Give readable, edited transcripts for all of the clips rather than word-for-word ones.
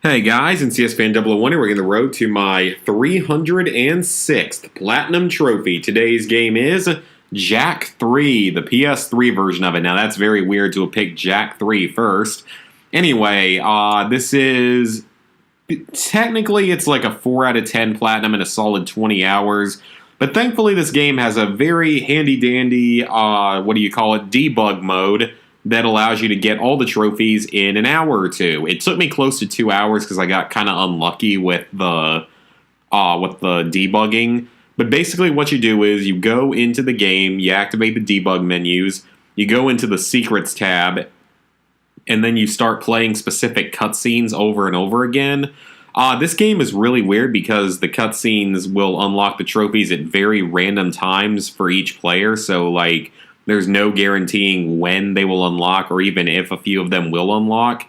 Hey guys, and CS Fan 001 here. We're on the road to my 306th Platinum Trophy. Today's game is Jak 3, the PS3 version of it. Now that's very weird to have picked Jak 3 first. Anyway, this is... Technically, it's like a 4 out of 10 Platinum in a solid 20 hours. But thankfully, this game has a very handy-dandy, debug mode that allows you to get all the trophies in an hour or two. It took me close to 2 hours because I got kind of unlucky with the debugging. But basically what you do is you go into the game, you activate the debug menus, you go into the secrets tab, and then you start playing specific cutscenes over and over again. This game is really weird because the cutscenes will unlock the trophies at very random times for each player. So, like, there's no guaranteeing when they will unlock or even if a few of them will unlock.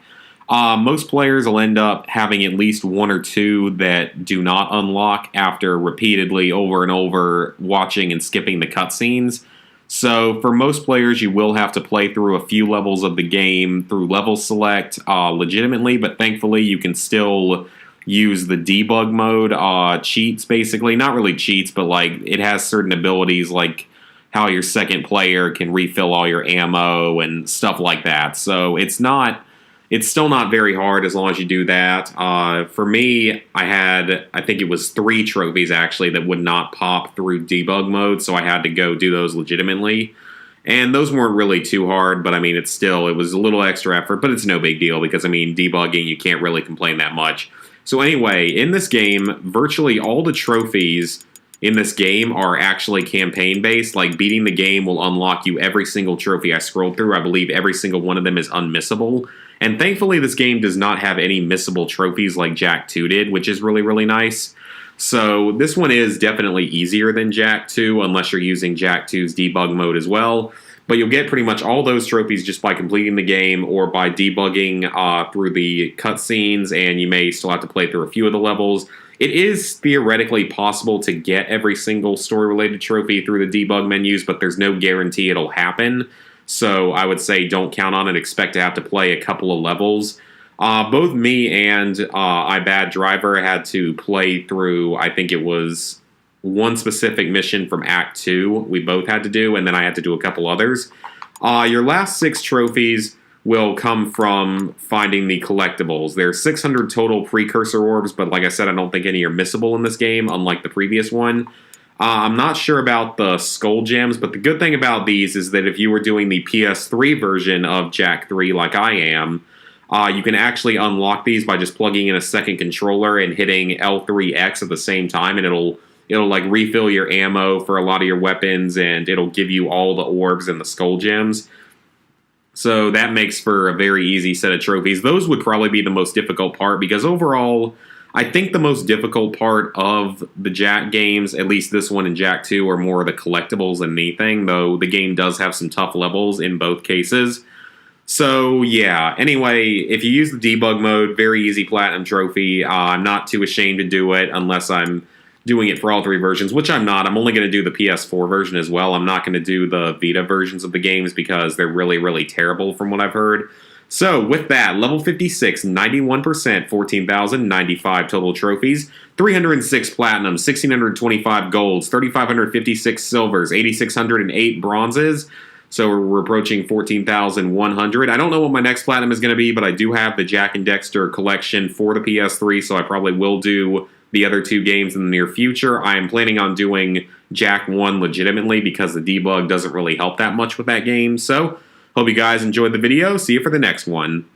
Most players will end up having at least one or two that do not unlock after repeatedly over and over watching and skipping the cutscenes. So for most players, you will have to play through a few levels of the game through level select legitimately, but thankfully you can still use the debug mode cheats, basically. Not really cheats, but like it has certain abilities like how your second player can refill all your ammo and stuff like that. So it's still not very hard as long as you do that. For me, I think it was 3 trophies actually that would not pop through debug mode, so I had to go do those legitimately. And those weren't really too hard, but I mean, it was a little extra effort, but it's no big deal because I mean, debugging, you can't really complain that much. So anyway, in this game, virtually all the trophies in this game are actually campaign-based. Like, beating the game will unlock you every single trophy I scrolled through. I believe every single one of them is unmissable. And thankfully, this game does not have any missable trophies like Jak 2 did, which is really, really nice. So this one is definitely easier than Jak 2, unless you're using Jak 2's debug mode as well. But you'll get pretty much all those trophies just by completing the game or by debugging through the cutscenes, and you may still have to play through a few of the levels. It is theoretically possible to get every single story-related trophy through the debug menus, but there's no guarantee it'll happen. So I would say don't count on it. Expect to have to play a couple of levels. Both me and iBadDriver had to play through, I think it was one specific mission from Act 2 we both had to do, and then I had to do a couple others. Your last 6 trophies will come from finding the collectibles. There's 600 total precursor orbs, but like I said, I don't think any are missable in this game, unlike the previous one. I'm not sure about the skull gems, but the good thing about these is that if you were doing the PS3 version of Jak 3 like I am, you can actually unlock these by just plugging in a second controller and hitting L3X at the same time, and it'll like refill your ammo for a lot of your weapons, and it'll give you all the orbs and the skull gems. So that makes for a very easy set of trophies. Those would probably be the most difficult part because overall, I think the most difficult part of the Jak games, at least this one and Jak 2, are more the collectibles than anything, though the game does have some tough levels in both cases. So yeah, anyway, if you use the debug mode, very easy Platinum Trophy. I'm not too ashamed to do it unless I'm doing it for all 3 versions, which I'm not. I'm only going to do the PS4 version as well. I'm not going to do the Vita versions of the games because they're really, really terrible from what I've heard. So with that, level 56, 91%, 14,095 total trophies, 306 platinums, 1,625 golds, 3,556 silvers, 8,608 bronzes. So we're approaching 14,100. I don't know what my next platinum is going to be, but I do have the Jak and Daxter collection for the PS3, so I probably will do the other 2 games in the near future. I am planning on doing Jak 1 legitimately because the debug doesn't really help that much with that game. So, hope you guys enjoyed the video. See you for the next one.